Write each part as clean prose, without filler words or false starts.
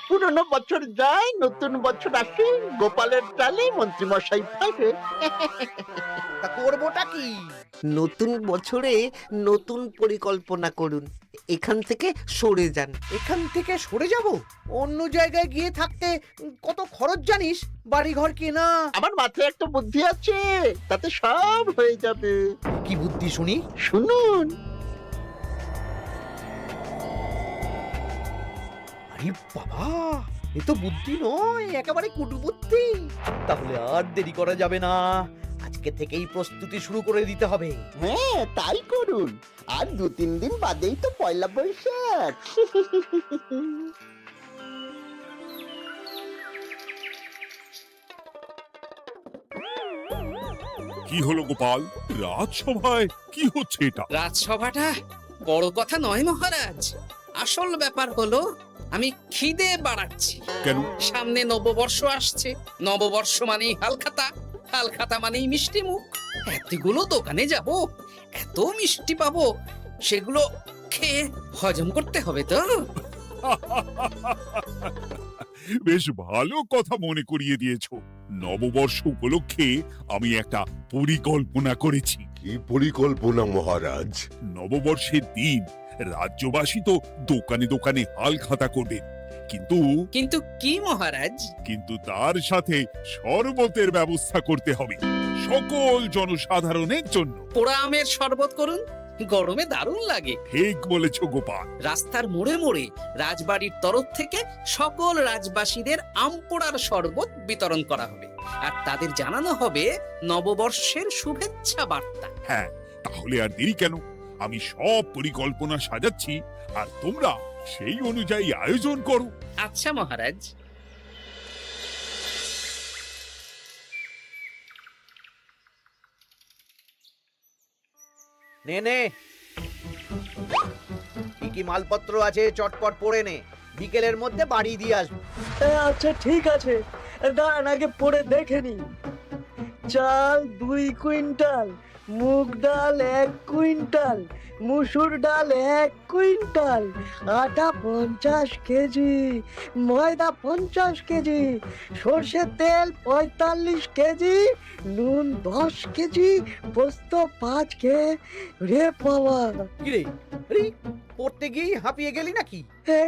পুরনো বছর যায়, নতুন বছর আসে, গোপালের ডালে মন্ত্রীমশাই ফেরে। তা করবোটা কি? নতুন বছরে নতুন পরিকল্পনা করুন, এখান থেকে সরে যান। এখান থেকে সরে যাব? অন্য জায়গায় গিয়ে থাকতে কত খরচ জানিস? বাড়িঘর কেনা। আমার মাথায় একটা বুদ্ধি আছে, তাতে সব হয়ে যাবে। কি বুদ্ধি শুনি? শুনুন। আরে বাবা, এ তো বুদ্ধি নয়, একেবারে কুটবুদ্ধি। তাহলে আর দেরি করা যাবে না, আজকে থেকেই প্রস্তুতি শুরু করে দিতে হবে। হ্যাঁ, তাই করুন। আর 2-3 দিন বাদেই তো পয়লা বৈশাখ। কি হলো গোপাল, রাজসভায় কি হচ্ছে এটা? রাজসভাটা বড় কথা নয় মহারাজ, আসল ব্যাপার হলো আমি খিদে বাড়াচ্ছি। কেন? সামনে নববর্ষ আসছে, নববর্ষ মানেই হালখাতা, হালখাতা মানেই মিষ্টি মুখ। এতগুলো দোকানে যাব, এত মিষ্টি পাবো, সেগুলো খেয়ে হজম করতে হবে তো। বেশ ভালো কথা মনে করিয়ে দিয়েছো। নববর্ষ উপলক্ষে আমি একটা পরিকল্পনা করেছি। কি পরিকল্পনা মহারাজ? নববর্ষের দিন রাজ্যবাসী তো দোকানে দোকানে হালখাতা করবে, কিন্তু কিন্তু কি মহারাজ? কিন্তু তার সাথে শরবতের ব্যবস্থা করতে হবে সকল জনসাধারণের জন্য। পোড়া আমের শরবত করুন, গরমে দারুণ লাগে। ঠিক বলেছ গোপাল। রাস্তার মোড়ে মোড়ে রাজবাড়ির তরফ থেকে সকল রাজবাসীদের আম পোড়ার শরবত বিতরণ করা হবে, আর তাদের জানানো হবে নববর্ষের শুভেচ্ছা বার্তা। হ্যাঁ, তাহলে আর দেরি কেন? আমি সব পরিকল্পনা সাজাচ্ছি, আর তোমরা সেই অনুযায়ী আয়োজন করো। আচ্ছা মহারাজ। নে নে, কি কি মালপত্র আছে চটপট পড়ে নে, বিকেলের মধ্যে বাড়ি দিয়ে আসবো। আচ্ছা ঠিক আছে, দাঁড়ান আগে পড়ে দেখে নি। চাল 2 কুইন্টাল, মুগ ডাল 1 কুইন্টাল, মুসুর ডাল 1 কুইন্টাল, আটা 50 কেজি, ময়দা 50 কেজি, সর্ষের তেল 45 কেজি, নুন 10 কেজি, পোস্ত 5 রে বাবা। কি রে, আরে পড়তে গিয়ে হাঁপিয়ে গেলি নাকি?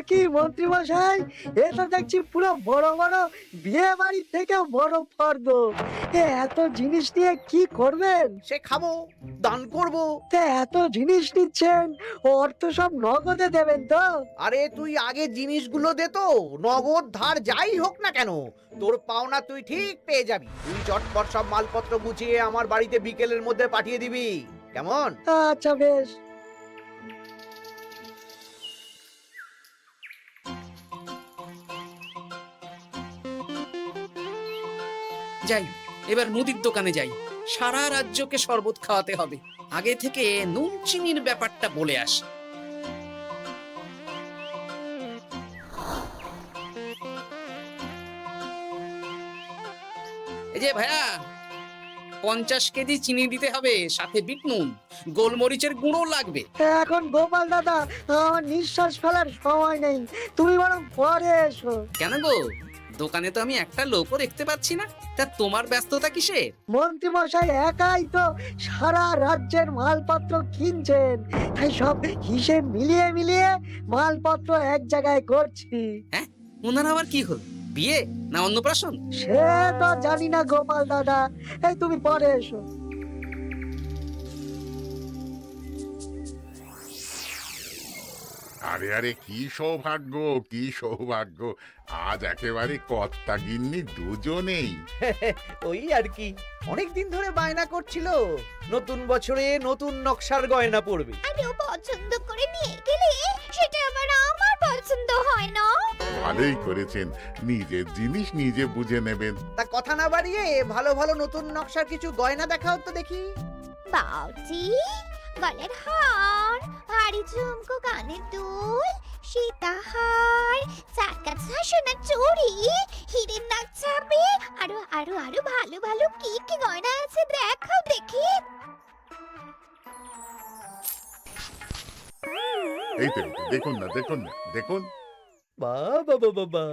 কি মন্ত্রী মশাই, এটা দেখছি পুরো বড় বড় বিয়ে বাড়ি থেকে বড় ফর্দ। এত জিনিস নিয়ে কি করবেন? সে খাবো, দান করবো। এত জিনিস নিচ্ছেন, অর্থ সব নগদে দেবেন তো? আরে তুই আগে জিনিসগুলো দে তো, নগদ ধার যাই হোক না কেন, তোর পাওনা তুই ঠিক পেয়ে যাবি। তুই চটপট সব মালপত্র গুছিয়ে আমার বাড়িতে বিকেলের মধ্যে পাঠিয়ে দিবি, কেমন? আচ্ছা বেশ। যাই, এবার মুদির দোকানে যাই, সারা রাজ্যকে শরবত খাওয়াতে হবে। আগে থেকে নুন চিনির ব্যাপারটা বলে আসি। এই যে ভাইয়া, 50 কেজি চিনি দিতে হবে, সাথে বিট নুন, গোলমরিচের গুঁড়ো লাগবে। এখন গোপাল দাদা, আমার নিঃশ্বাস ফেলার সময় নেই, তুমি বরং পরে এসো। কেন গো, দোকানে তো আমি একটা লোকও দেখতে পাচ্ছি না, তা তোমার ব্যস্ততা কিসে? মন্ত্রী মশাই একাই তো সারা রাজ্যের মালপত্র কিনছেন, তাই সব হিসেব মিলিয়ে মিলিয়ে মালপত্র এক জায়গায় করছি। হ্যাঁ, ওনার আবার কি হল, বিয়ে না অন্নপ্রাশন? সে তো জানি না গোপাল দাদা, এই তুমি পরে এসো। আরে আরে, কি সৌভাগ্য, কি সৌভাগ্য! আজ একেবারে কর্তা গিন্নি দুজনেই। ওই আর কি, অনেকদিন ধরে বায়না করছিল নতুন বছরে নতুন নকশার গয়না পরবে। আরে ও পছন্দ করে নিয়ে গেলে সেটা আবার আমার পছন্দ হয় না। ভালোই করেছেন, নিজের জিনিস নিজে বুঝে নেবেন। তা কথা না বাড়িয়ে ভালো ভালো নতুন নকশার কিছু গয়না দেখাও তো দেখি। বাউজি, গলার হার, ভারী ঝুমকো, কানের দুল, সীতাহার, চারকাছা সোনার চুড়ি, হীরের নাক ছাপে, আরো আরো আরো ভালো ভালো কি কি গয়না আছে দেখাও দেখি। এই তো, দেখুন না, দেখুন না, দেখুন। বাবা বাবা বাবা,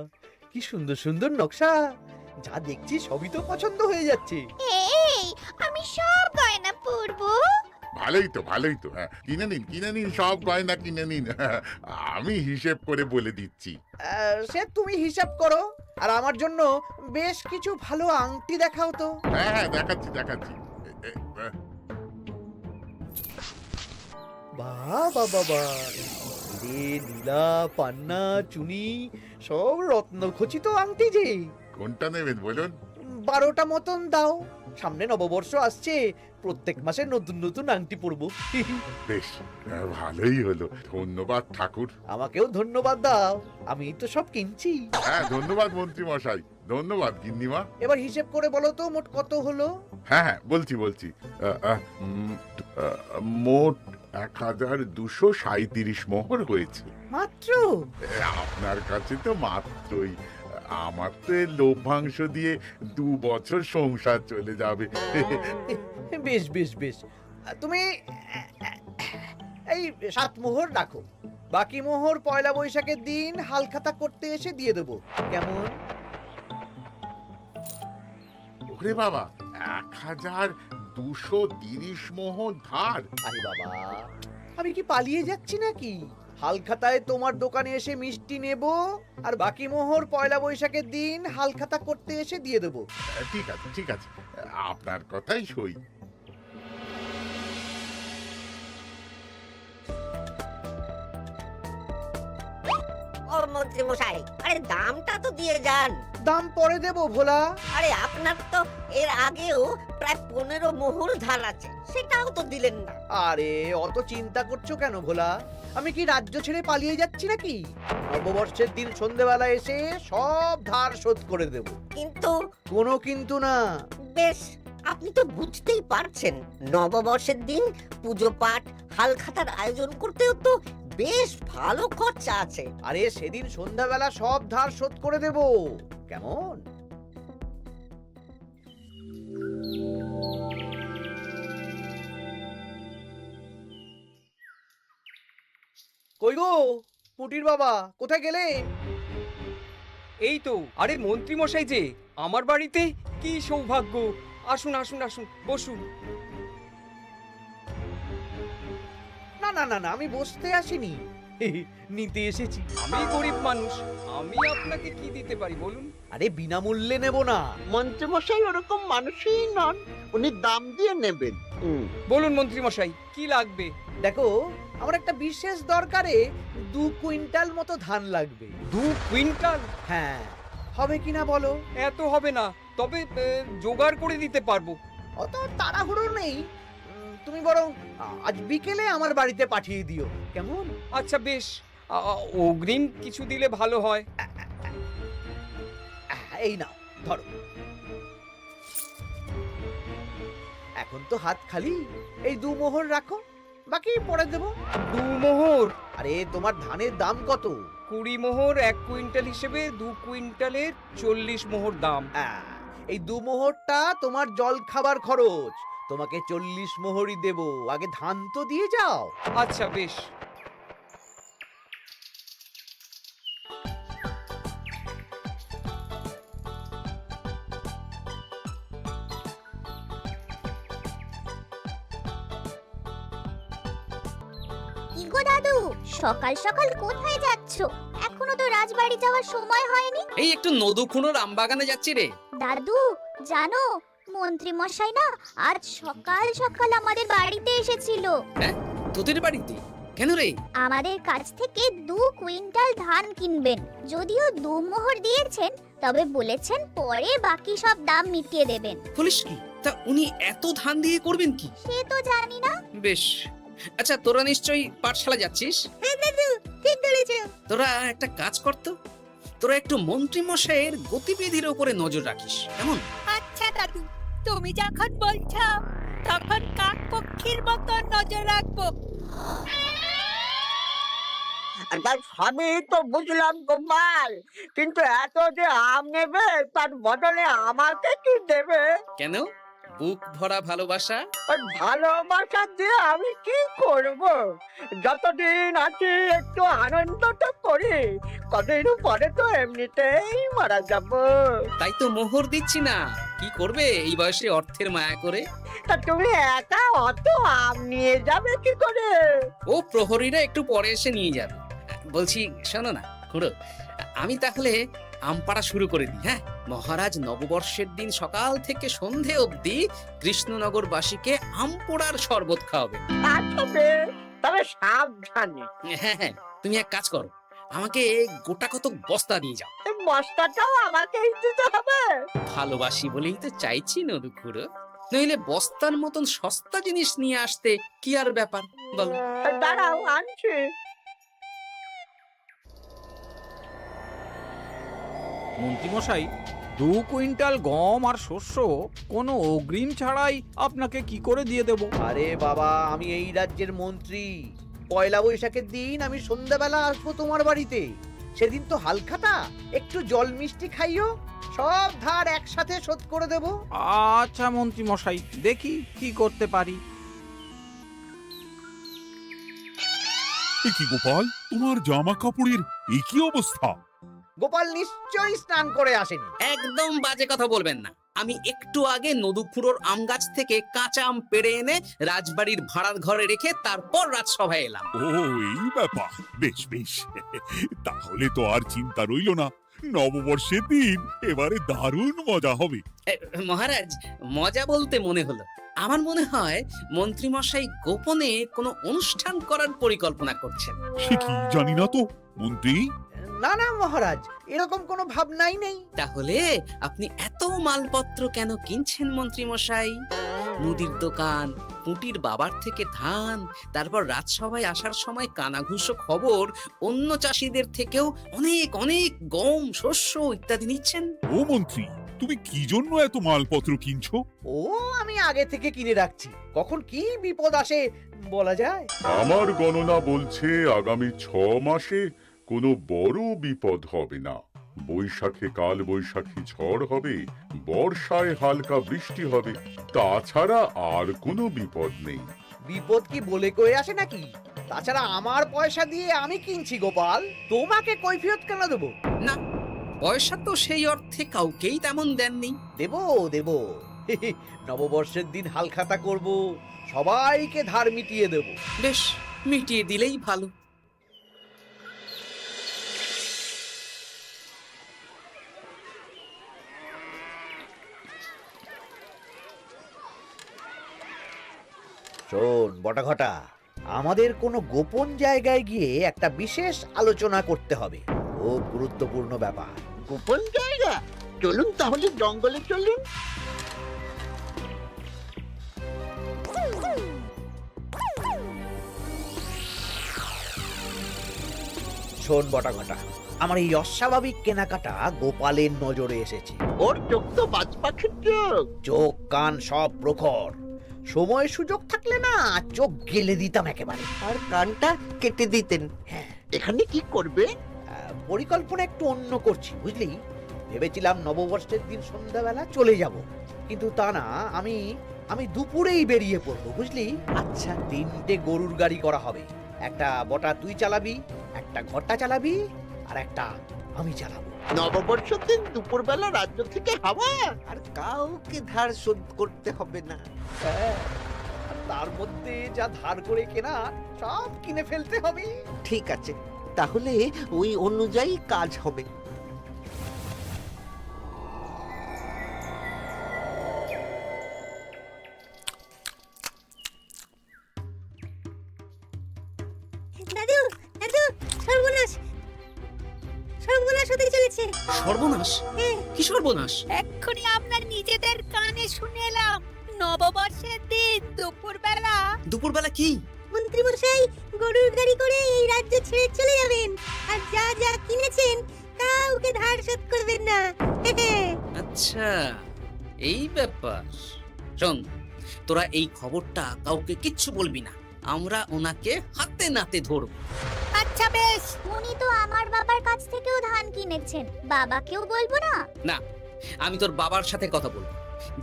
কি সুন্দর সুন্দর নকশা! যা দেখছি সবই তো পছন্দ হয়ে যাচ্ছে। এই আমি সব গয়না পরবো। ভালোই তো হ্যাঁ, কিনে নিন সব গয়না কিনে নিন। আমি হিসেব করে বলে দিচ্ছি। সে তুমি হিসাব করো, আর আমার জন্য বেশ কিছু ভালো আংটি দেখাও তো। হ্যাঁ দেখাচ্ছি। বাবা বাবা, রে নীলা, পান্না, চুনি, সব রত্ন খচিত আংটি যে। কোনটা নেবেন বলুন? 12টা মতন দাও, সামনে নববর্ষ আসছে, প্রত্যেক মাসে নতুন নতুন আংটি পরবো। বেশ, ভালোই হলো। ধন্যবাদ ঠাকুর। আমাকেও ধন্যবাদ দাও, আমি তো সব কিনছি। হ্যাঁ ধন্যবাদ মন্ত্রী মশাই, ধন্যবাদ গিন্নিমা। এবার হিসেব করে বলো তো মোট কত হলো? হ্যাঁ বলছি। মোট 1237 মোহর হয়েছে। মাত্র? আপনার কাছে তো মাত্রই। আমার তো এর লভ্যাংশ দিয়ে 2 বছর সংসার চলে যাবে। বেশ বেশ বেশ, তুমি এই 7 মোহর রাখো, বাকি মোহর পয়লা বৈশাখের দিন হালখাতা করতে এসে দিয়ে দেবো, কেমন? ওরে বাবা, 1230 মোহর ধার! আরে বাবা, আমি কি পালিয়ে যাচ্ছি নাকি? হালখাতায় তোমার দোকানে এসে মিষ্টি নেব, আর বাকি মোহর পয়লা বৈশাখের দিন হালখাতা করতে এসে দিয়ে দেবো। ঠিক আছে, আপনার কথাই সই। ও মন্ত্রী মশাই, আরে দামটা তো দিয়ে যান। দাম পরে দেবো ভোলা। আরে আপনার তো এর আগেও প্রায় 15 মোহর ধার আছে, সেটাও তো দিলেন না। আরে অত চিন্তা করছো কেন ভোলা? আমি কি রাজ্য ছেড়ে পালিয়ে যাচ্ছি নাকি? নববর্ষের দিন সন্ধেবেলা এসে সব ধার শোধ করে দেব। কিন্তু কোনো কিন্তু না। বেশ, আপনি তো বুঝতেই পারছেন, নববর্ষের দিন পুজো পাঠ হালখাতার আয়োজন করতেও তো বেশ ভালো খরচা আছে। আরে সেদিন সন্ধ্যাবেলা সব ধার শোধ করে দেব, কেমন? কই গো পুটির বাবা, কোথায় গেলে? এই তো, আরে মন্ত্রী মশাই যে আমার বাড়িতে, কি সৌভাগ্য! আসুন আসুন আসুন, বসুন। না না না না, আমি বসতে আসিনি, নিতে এসেছি। আমি গরিব মানুষ, আমি আপনাকে কি দিতে পারি বলুন? আরে বিনামূল্যে নেব না। মন্ত্রীমশাই ওরকম মানুষই নন, উনি দাম দিয়ে নেবেন। বলুন মন্ত্রী মশাই, কি লাগবে? দেখো, আমার একটা বিশেষ দরকারে 2 কুইন্টাল মতো ধান লাগবে। 2 কুইন্টাল? হ্যাঁ, হবে কিনা বলো? এত হবে না, তবে জোগাড় করে দিতে পারবো। অত তাড়াহুড়ো নেই, তুমি বরং আজ বিকেলে আমার বাড়িতে পাঠিয়ে দিও, কেমন? আচ্ছা বেশ, অগ্রিম কিছু দিলে ভালো হয়। এই নাও, ধরো। এখন তো হাত খালি, এই 2 মোহর রাখো, বাকি পরে দেবো। 2 মোহর? আরে তোমার ধানের দাম কত? 20 মোহর 1 কুইন্টাল হিসেবে 2 কুইন্টালের 40 মোহর দাম। এই 2 মোহরটা তোমার জল খাবার খরচ, তোমাকে 40 মোহরই দেব, আগে ধান তো দিয়ে যাও। আচ্ছা বেশ। কি গো দাদু, সকাল সকাল কোথায় যাচ্ছ? এখনো তো রাজবাড়ি যাওয়ার সময় হয়নি। এই একটু নদুখুনোর আমবাগানে যাচ্ছি রে। দাদু জানো, মন্ত্রী মশাই না আজ সকাল সকাল আমাদের বাড়িতে এসেছিল। হ্যাঁ, তোদের বাড়িতে কেন রে? আমাদের কাছ থেকে 2 কুইন্টাল ধান কিনবেন। যদিও 2 মোহর দিয়েছেন, তবে বলেছেন পরে বাকি সব দাম মিটিয়ে দেবেন। বলিস কি? তা উনি এত ধান দিয়ে করবেন কি? সে তো জানি না। বেশ, আচ্ছা তোরা নিশ্চয়ই পাঠশালা যাচ্ছিস? হ্যাঁ দাদু, ঠিক বলেছো। তোরা একটা কাজ করতো, তোরা একটু মন্ত্রী মশাইয়ের গতিবিধির উপরে নজর রাখিস, কেমন? আচ্ছা দাদু, তুমি যখন বলছো তখন কাক পক্ষীর মতো নজর রাখবো। তার সবই তো বুঝলাম গোপাল, কিন্তু এত যে আম নেবে তার বদলে আমাকে কি দেবে? কেন, বুক ভরা ভালোবাসা। ওই ভালোবাসা দিয়ে আমি কি করব? যতদিন আছি একটু আনন্দ তো করি, কদিন পরে তো এমনিতেই মারা যাব। তাই তো মোহর দিচ্ছি না, কি করবে এই বয়সে অর্থের মায়া করে? তা তুমি একা অত আম নিয়ে যাবে কি করে? ও প্রহরীরা একটু পরে এসে নিয়ে যাবে। বলছি শোনো না খুড়ো, আমি তাহলে আম পাড়া শুরু করে দিই। হ্যাঁ, মহারাজ নববর্ষের দিন সকাল থেকে সন্ধে অবধি কৃষ্ণনগরবাসীকে আম পোড়ার শরবত খাওয়াবে। আচ্ছা বেশ, তবে সাবধানে। হ্যাঁ হ্যাঁ, তুমি এক কাজ করো, আমাকে গোটা কত বস্তা নিয়ে যাও। এই বস্তাটাও আমাকেই দিতে হবে? ভালোবাসি বলেই তো চাইছি নদু খুড়ো, নইলে বস্তার মতন সস্তা জিনিস নিয়ে আসতে কি আর ব্যাপার বলো? দাঁড়াও, আনছি। মন্ত্রীমশাই, 2 কুইন্টাল গম আর শস্য কোনো অগ্রিম ছাড়াই আপনাকে কি করে দিয়ে দেব? আরে বাবা, আমি এই রাজ্যের মন্ত্রী। পয়লা বৈশাখের দিন আমি সন্ধ্যাবেলা আসবো তোমার বাড়িতে। সেদিন তো হালখাতা, একটু জল মিষ্টি খাইও, সব ধার একসাথে শোধ করে দেব। আচ্ছা মন্ত্রীমশাই, দেখি কি করতে পারি। এ কি গোপাল, তোমার জামা কাপড়ের এই কি অবস্থা? গোপাল নিশ্চয়ই স্নান করে আসেনি। একদম বাজে কথা বলবেন না। আমি একটু আগে নদুখুড়োর আম গাছ থেকে কাঁচা আম পেড়ে এনে রাজবাড়ির ভাড়ার ঘরে রেখে তারপর রাজসভায় এলাম। ও এই ব্যাপার, বেশ বেশ, তাহলে তো আর চিন্তা রইল না। নববর্ষের দিন এবারে দারুণ মজা হবে। মহারাজ, মজা বলতে মনে হলো, আমার মনে হয় মন্ত্রীমশাই গোপনে কোনো অনুষ্ঠান করার পরিকল্পনা করছেন। সে কি জানি না তো মন্ত্রী। না না মহারাজ, এরকম কোনো ভাবনাই নেই। তাহলে আপনি এত মালপত্র কেন কিনছেন মন্ত্রীমশাই? মুদির দোকান, পুঁটির বাবার থেকে ধান, তারপর রাজসভায় আসার সময় কানাঘুষো খবর অন্য চাষিদের থেকেও অনেক অনেক গম, শস্য ইত্যাদি নিচ্ছেন। ও মন্ত্রী, তুমি কি জন্য এত মালপত্র কিনছো? ও আমি আগে থেকে কিনে রাখছি, কখন কি বিপদ আসে বলা যায়। আমার গণনা বলছে আগামী 6 মাসে কোনো বড় বিপদ হবে না। বৈশাখে কাল বৈশাখী ঝড় হবে, বর্ষায় হালকা বৃষ্টি হবে, তাছাড়া আর কোনো বিপদ নেই। বিপদ কি বলে কয়ে আসে নাকি? তাছাড়া আমার পয়সা দিয়ে আমি কিনছি গোপাল, তোমাকে কৈফিয়ত কেন দেবো? না, পয়সা তো সেই অর্থে কাউকেই তেমন দেননি। দেবো দেবো, নববর্ষের দিন হালখাতা করব, সবাইকে ধার মিটিয়ে দেব। বেশ, মিটিয়ে দিলেই ভালো। শোন বটাঘটা, আমাদের কোনো গোপন জায়গায় গিয়ে একটা বিশেষ আলোচনা করতে হবে, খুব গুরুত্বপূর্ণ ব্যাপার। গোপন জায়গা? চলুন তাহলে জঙ্গলে চলুন। শোন বটাঘটা, আমার এই অস্বাভাবিক কেনাকাটা গোপালের নজরে এসেছে। ওর চোখ তো বাজ পাখির চোখ। চোখ কান সব প্রখর, সময় সুযোগ থাকলে না চোখ গেলে দিতাম একেবারে। আর কানটা কেটে দিতেন। হ্যাঁ, এখানে কি করবে? পরিকল্পনা একটু অন্য করছি বুঝলি। ভেবেছিলাম নববর্ষের দিন সন্ধ্যাবেলা চলে যাব, কিন্তু তা না, আমি দুপুরেই বেরিয়ে পড়বো বুঝলি। আচ্ছা, 3টে গরুর গাড়ি করা হবে। একটা বটা তুই চালাবি, একটা ঘটা চালাবি, আর একটা আমি চালাবো। নববর্ষের দিন দুপুরবেলা রাজ্য থেকে হাওয়া? আর কাউকে ধার শোধ করতে হবে না। হ্যাঁ, আর তার মধ্যে যা ধার করে কেনা সব কিনে ফেলতে হবে। ঠিক আছে, তাহলে ওই অনুযায়ী কাজ হবে। দাদু, দাদু, সর্বনাশ, সর্বনাশ হতে চলেছে। সর্বনাশ? কি সর্বনাশ? এক্ষুনি আপনার নিজেদের কানে শুনে এলাম, নববর্ষের দিন দুপুরবেলা। দুপুরবেলা কি? মন্ত্রী মশাই গরুর গাড়ি করে এই রাজ্য ছেড়ে চলে যাবেন, আর যা যা কিনেছেন কাউকে ধার শোধ করবেন না। আচ্ছা, এই ব্যাপার। শোন, তোরা এই খবরটা কাউকে কিচ্ছু বলবি না, আমরা ওনাকে হাতে নাতে ধরব। আচ্ছা বেশ। উনি তো আমার বাবার কাছ থেকেও ধান কিনেছেন, বাবাকেও বলবো না? না, আমি তোর বাবার সাথে কথা বলবো।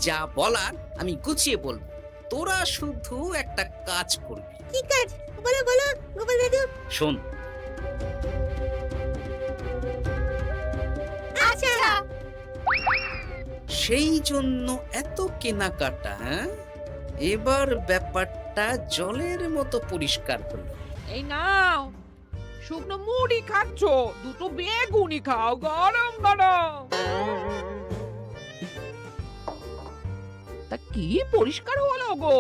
যা বলার আমি গুছিয়ে বলবো, তোরা শুধু একটা কাজ করবি। কি কাজ? বলো বলো গোপাল দাদু। শোন, আচ্ছা। সেই জন্য এত কেনাকাটা, হ্যাঁ? এবার ব্যাপারটা জলের মতো পরিষ্কার হলো। এই নাও, শুকনো মুড়ি খাচ্ছ, দুটো বেগুনি খাও গরম গরম। তা কি পরিষ্কার হলো গো?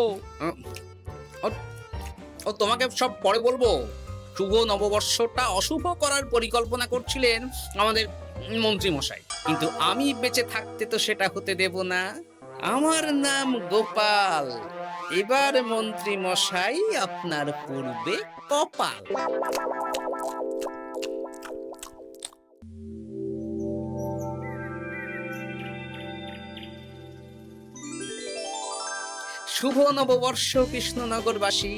ও তোমাকে সব পরে বলবো। শুভ নববর্ষটা অশুভ করার পরিকল্পনা করছিলেন আমাদের মন্ত্রী মশাই, কিন্তু আমি বেঁচে থাকতে তো সেটা হতে দেব না। আমার নাম গোপাল, এবার মন্ত্রী মশাই আপনার পূর্বে কপাল। শুভ নববর্ষ কৃষ্ণনগরবাসী।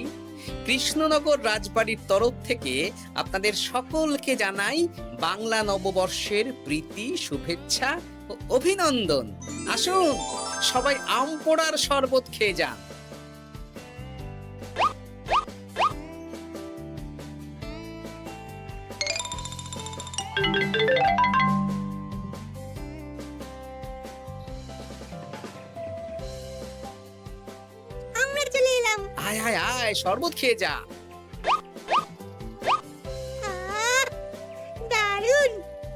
কৃষ্ণনগর রাজবাড়ির তরফ থেকে আপনাদের সকলকে জানাই বাংলা নববর্ষের প্রীতি, শুভেচ্ছা ও অভিনন্দন। আসুন সবাই আম পোড়ার শরবত খেয়ে যান। আমরা চলে এলাম। আয় আয় আয়, শরবত খেয়ে যা। দারুণ,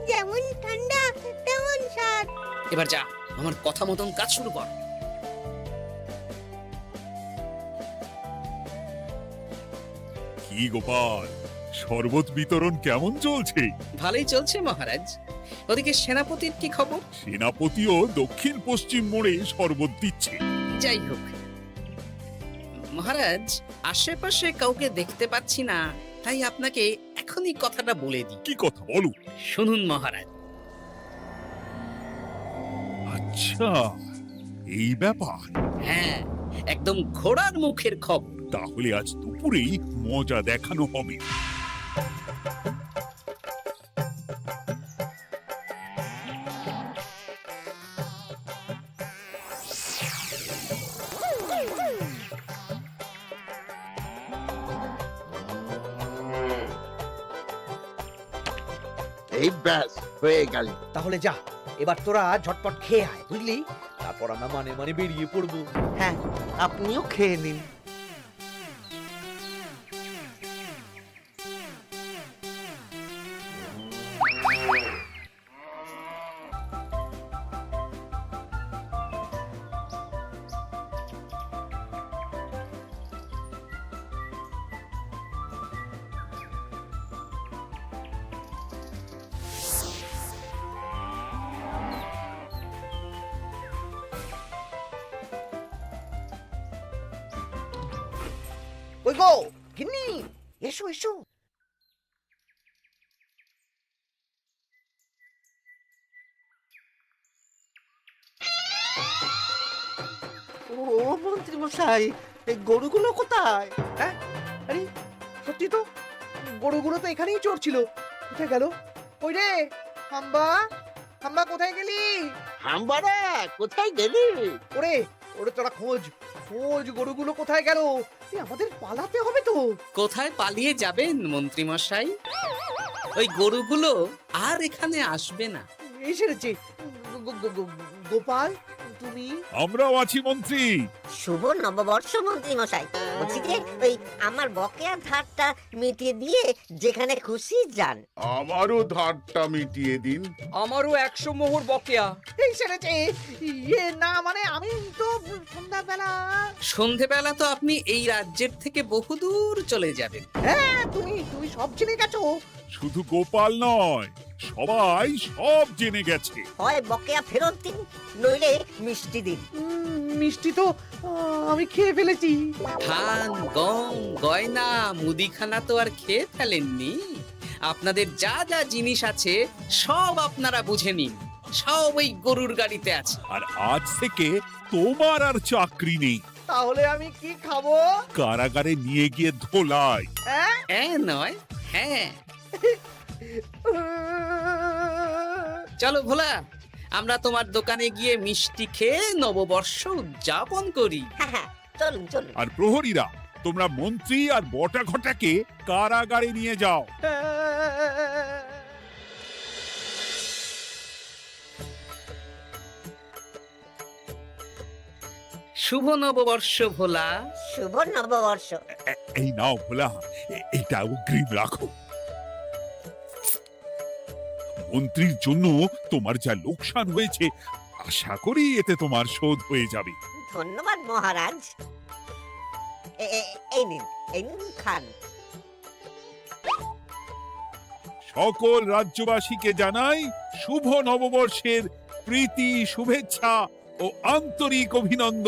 যেমন ঠান্ডা তেমন স্বাদ। এবার যা, আমার কথা মতন কাজ শুরু কর। কি গোপাল, শরবত বিতরণ কেমন চলছে? ভালোই চলছে মহারাজ। ওদিকে সেনাপতির কি খবর? সেনাপতিও দক্ষিণ পশ্চিম মোড়ে শরবত দিচ্ছে। যাই হোক মহারাজ, আশেপাশে কাউকে দেখতে পাচ্ছি না, তাই আপনাকে এখনই কথাটা বলে দিই। কি কথা বলো? শুনুন মহারাজ। আচ্ছা, এই ব্যাপার। হ্যাঁ, একদম ঘোড়ার মুখের খবর। তাহলে আজ দুপুরেই মজা দেখানো হবে। এই ব্যাস হয়ে গেল। তাহলে যা, এবার তোরা ঝটপট খেয়ে আয়, বুঝলি? তারপর আমরা মানে মানে বেরিয়ে পড়বো। হ্যাঁ, আপনিও খেয়ে নিন। ওই গো গিন্নি, এসো এসো। ও মন্ত্রী মশাই, এই গরুগুলো কোথায়? হ্যাঁ, আরে সত্যি তো, গরুগুলো তো এখানেই চড়ছিল। কোথায় গেল? ওই রে হাম্বা, হাম্বা কোথায় গেলি? হাম্বারা কোথায় গেলি? ওরে ওরে, তোরা খোঁজ খোঁজ, গরুগুলো কোথায় গেল? আমাদের পালাতে হবে তো। কোথায় পালিয়ে যাবেন মন্ত্রী মশাই? ওই গরুগুলো আর এখানে আসবে না। এই সেরেছে। গোপাল, তুমি? আমরাও আছি মন্ত্রী। শুভ নববর্ষ মন্ত্রী মশাই। বলছি যে ওই আমার বকেয়া ধারটা মিটিয়ে দিয়ে যেখানে খুশি যান। আমারও ধারটা মিটিয়ে দিন। আমারও 100 মোহর বকেয়া। এই সেরেছে। ইয়ে না, মানে আমি তো সন্ধ্যাবেলা। সন্ধেবেলা তো আপনি এই রাজ্যের থেকে বহুদূর চলে যাবেন। হ্যাঁ, তুমি তুমি সব জেনে গেছো। শুধু গোপাল নয়, সবাই সব জেনে গেছে। হয় বকেয়া ফেরত দিন, নইলে মিষ্টি দিন। মিষ্টি তো আমি খেয়ে ফেলেছি। ধান, গম, গয়না, মুদিখানা তো আর খেয়ে ফেলেননি। আপনাদের যা যা জিনিস আছে সব আপনারা বুঝে নিন। সব ওই গরুর গাড়িতে আছে। আর আজ থেকে তোমার আর চাকরি নেই। তাহলে আমি কি খাবো? কারাগারে নিয়ে গিয়ে ধোলাই। হ্যাঁ নয়, হ্যাঁ। চলো ভোলা, আমরা তোমার দোকানে গিয়ে মিষ্টি খেয়ে নববর্ষ উদযাপন করি। হ্যাঁ হ্যাঁ, চলুন চলুন। আর প্রহরীরা, তোমরা মন্ত্রী আর বটা ঘটাকে কারাগারে নিয়ে যাও। শুভ নববর্ষ ভোলা। শুভ নববর্ষ। এই নাও ভোলা, এটা অগ্রিম রাখো। মন্ত্রীর জন্য তোমার যা লোকসান হয়েছে, আশা করি এতে তোমার শোধ হয়ে যাবে। ধন্যবাদ মহারাজ। এই নিন, এই নিন, খান। সকল রাজ্যবাসীকে জানাই শুভ নববর্ষের প্রীতি, শুভেচ্ছা ও আন্তরিক অভিনন্দন।